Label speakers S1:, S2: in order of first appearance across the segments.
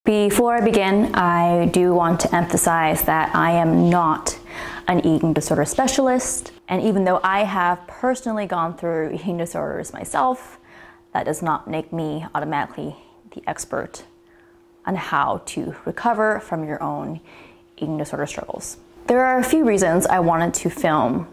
S1: Before I begin, I do want to emphasize that I am not an eating disorder specialist, and even though I have personally gone through eating disorders myself, that does not make me automatically the expert on how to recover from your own eating disorder struggles. There are a few reasons I wanted to film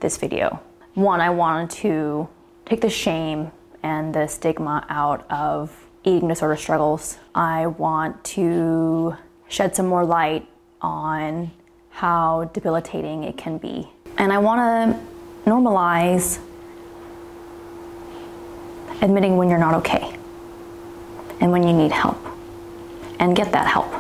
S1: this video. One, I wanted to take the shame and the stigma out of eating disorder struggles. I want to shed some more light on how debilitating it can be. And I want to normalize admitting when you're not okay and when you need help, and get that help.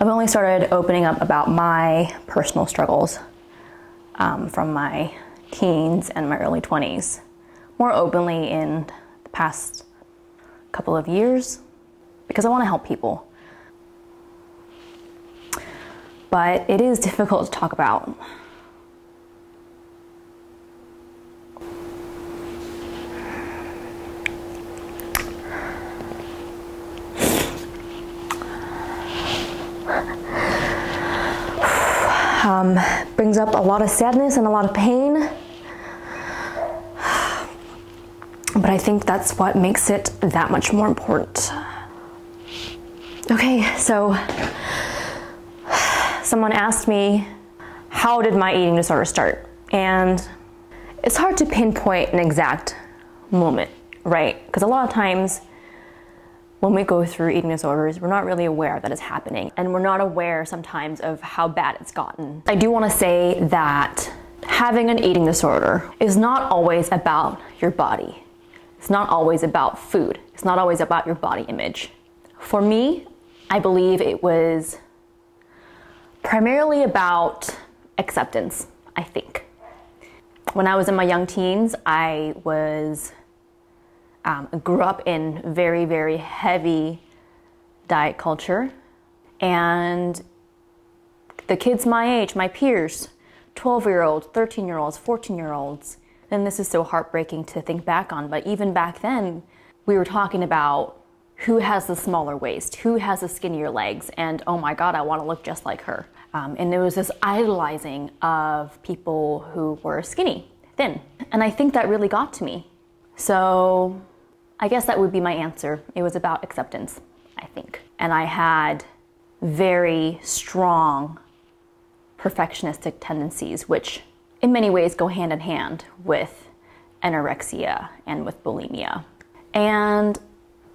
S1: I've only started opening up about my personal struggles from my teens and my early 20s more openly in the past couple of years because I want to help people. But it is difficult to talk about. Brings up a lot of sadness and a lot of pain, but I think that's what makes it that much more important. Okay, so someone asked me, how did my eating disorder start? And it's hard to pinpoint an exact moment, right? Because a lot of times when we go through eating disorders, we're not really aware that it's happening, and we're not aware sometimes of how bad it's gotten. I do want to say that having an eating disorder is not always about your body. It's not always about food. It's not always about your body image. For me, I believe it was primarily about acceptance, I think. When I was in my young teens, I grew up in very, very heavy diet culture, and the kids my age, my peers, 12-year-olds, 13-year-olds, 14-year-olds, and this is so heartbreaking to think back on, but even back then, we were talking about who has the smaller waist, who has the skinnier legs, and oh my God, I want to look just like her. And there was this idolizing of people who were skinny, thin, and I think that really got to me. So I guess that would be my answer. It was about acceptance, I think. And I had very strong perfectionistic tendencies, which in many ways go hand in hand with anorexia and with bulimia. And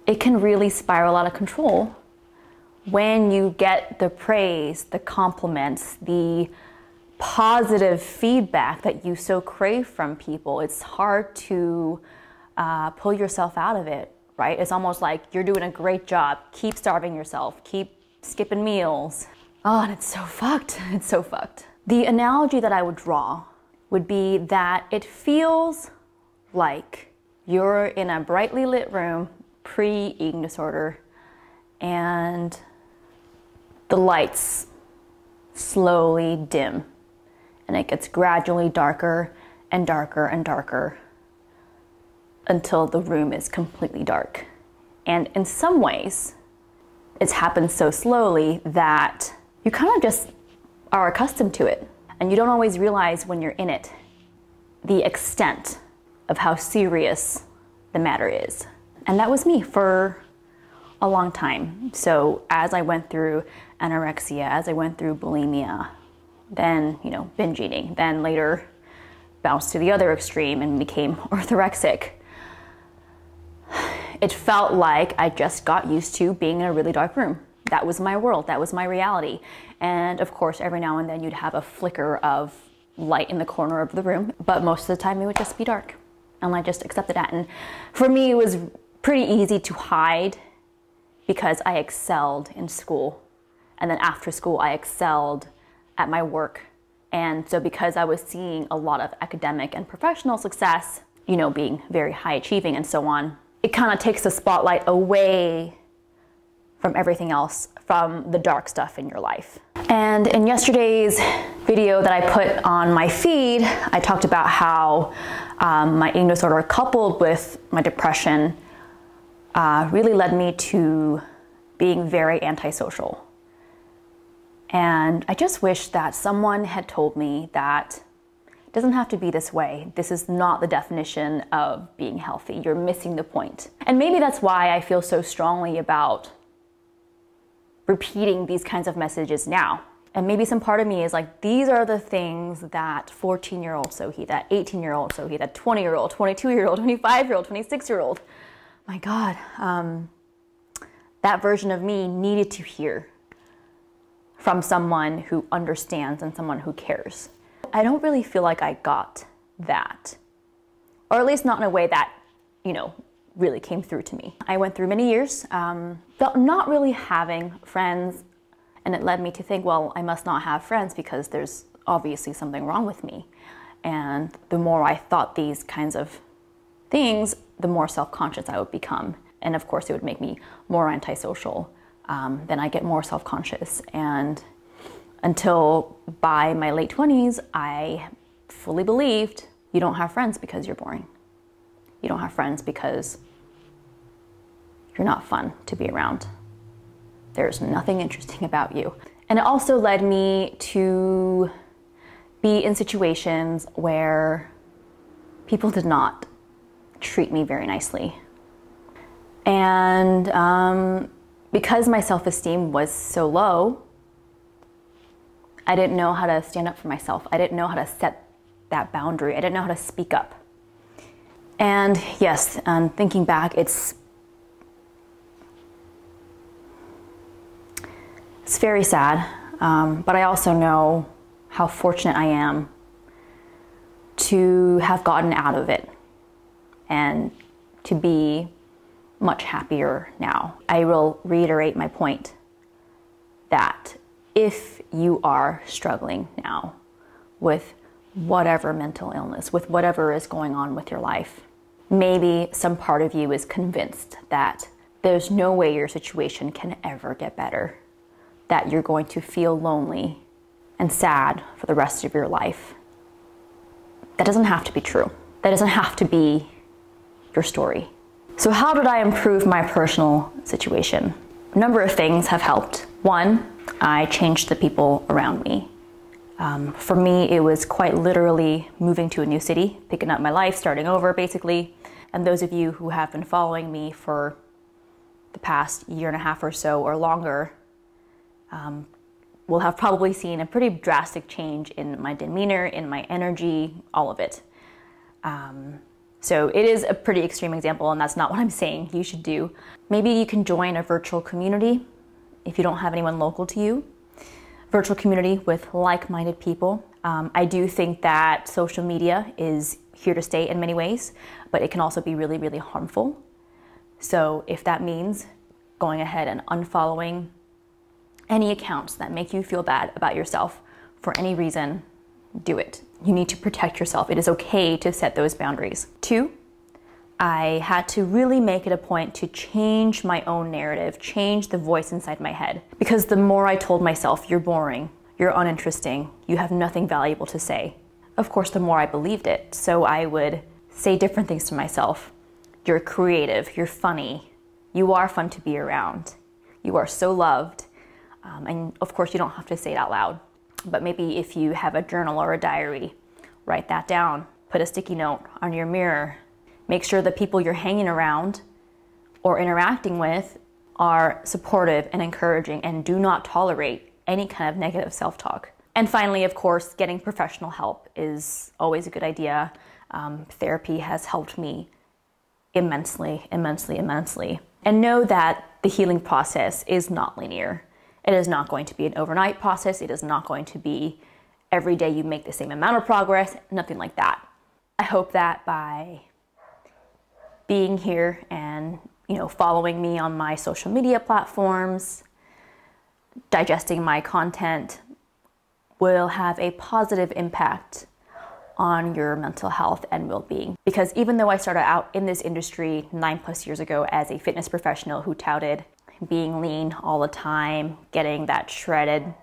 S1: it can really spiral out of control when you get the praise, the compliments, the positive feedback that you so crave from people. It's hard to pull yourself out of it, right? It's almost like you're doing a great job. Keep starving yourself. Keep skipping meals. Oh, and it's so fucked. It's so fucked. The analogy that I would draw would be that it feels like you're in a brightly lit room, pre-eating disorder, and the lights slowly dim, and it gets gradually darker and darker and darker until the room is completely dark. And in some ways, it's happened so slowly that you kind of just are accustomed to it. And you don't always realize when you're in it the extent of how serious the matter is. And that was me for a long time. So as I went through anorexia, as I went through bulimia, then, binge eating, then later bounced to the other extreme and became orthorexic, it felt like I just got used to being in a really dark room. That was my world, that was my reality. And of course, every now and then you'd have a flicker of light in the corner of the room, but most of the time it would just be dark. And I just accepted that. And for me, it was pretty easy to hide because I excelled in school. And then after school, I excelled at my work. And so because I was seeing a lot of academic and professional success, being very high achieving and so on, it kind of takes the spotlight away from everything else, from the dark stuff in your life. And in yesterday's video that I put on my feed, I talked about how my eating disorder coupled with my depression really led me to being very antisocial. And I just wish that someone had told me that it doesn't have to be this way. This is not the definition of being healthy. You're missing the point. And maybe that's why I feel so strongly about repeating these kinds of messages now. And maybe some part of me is like, these are the things that 14-year-old Sohi, that 18-year-old Sohi, that 20-year-old, 22-year-old, 25-year-old, 26-year-old, my God, that version of me needed to hear from someone who understands and someone who cares. I don't really feel like I got that, or at least not in a way that, really came through to me. I went through many years, felt not really having friends, and it led me to think, well, I must not have friends because there's obviously something wrong with me. And the more I thought these kinds of things, the more self-conscious I would become. And of course, it would make me more antisocial. Then I get more self-conscious. And until by my late 20s, I fully believed you don't have friends because you're boring. You don't have friends because you're not fun to be around. There's nothing interesting about you. And it also led me to be in situations where people did not treat me very nicely. And because my self-esteem was so low, I didn't know how to stand up for myself. I didn't know how to set that boundary. I didn't know how to speak up. And yes, thinking back, it's very sad, but I also know how fortunate I am to have gotten out of it and to be much happier now. I will reiterate my point that if you are struggling now with whatever mental illness, with whatever is going on with your life, maybe some part of you is convinced that there's no way your situation can ever get better, that you're going to feel lonely and sad for the rest of your life. That doesn't have to be true. That doesn't have to be your story. So how did I improve my personal situation? A number of things have helped. One, I changed the people around me. For me, it was quite literally moving to a new city, picking up my life, starting over basically. And those of you who have been following me for the past year and a half or so or longer will have probably seen a pretty drastic change in my demeanor, in my energy, all of it. So it is a pretty extreme example, and that's not what I'm saying you should do. Maybe you can join a virtual community if you don't have anyone local to you. Virtual community with like-minded people. I do think that social media is here to stay in many ways, but it can also be really, really harmful. So if that means going ahead and unfollowing any accounts that make you feel bad about yourself for any reason, do it. You need to protect yourself. It is okay to set those boundaries. Two, I had to really make it a point to change my own narrative, change the voice inside my head. Because the more I told myself, you're boring, you're uninteresting, you have nothing valuable to say, of course, the more I believed it. So I would say different things to myself. You're creative, you're funny, you are fun to be around, you are so loved. And of course, you don't have to say it out loud, but maybe if you have a journal or a diary, write that down, put a sticky note on your mirror. Make sure the people you're hanging around or interacting with are supportive and encouraging and do not tolerate any kind of negative self-talk. And finally, of course, getting professional help is always a good idea. Therapy has helped me immensely, immensely, immensely. And know that the healing process is not linear. It is not going to be an overnight process. It is not going to be every day you make the same amount of progress, nothing like that. I hope that by being here and following me on my social media platforms, digesting my content will have a positive impact on your mental health and well-being. Because even though I started out in this industry 9+ years ago as a fitness professional who touted being lean all the time, getting that shredded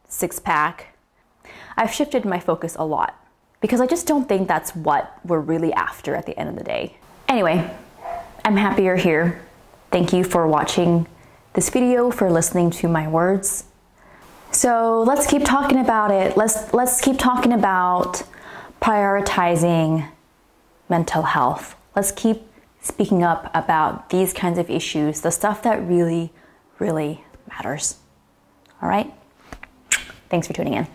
S1: six-pack, I've shifted my focus a lot because I just don't think that's what we're really after at the end of the day. Anyway, I'm happy you're here. Thank you for watching this video, for listening to my words. So let's keep talking about it. Let's keep talking about prioritizing mental health. Let's keep speaking up about these kinds of issues, the stuff that really, really matters. All right? Thanks for tuning in.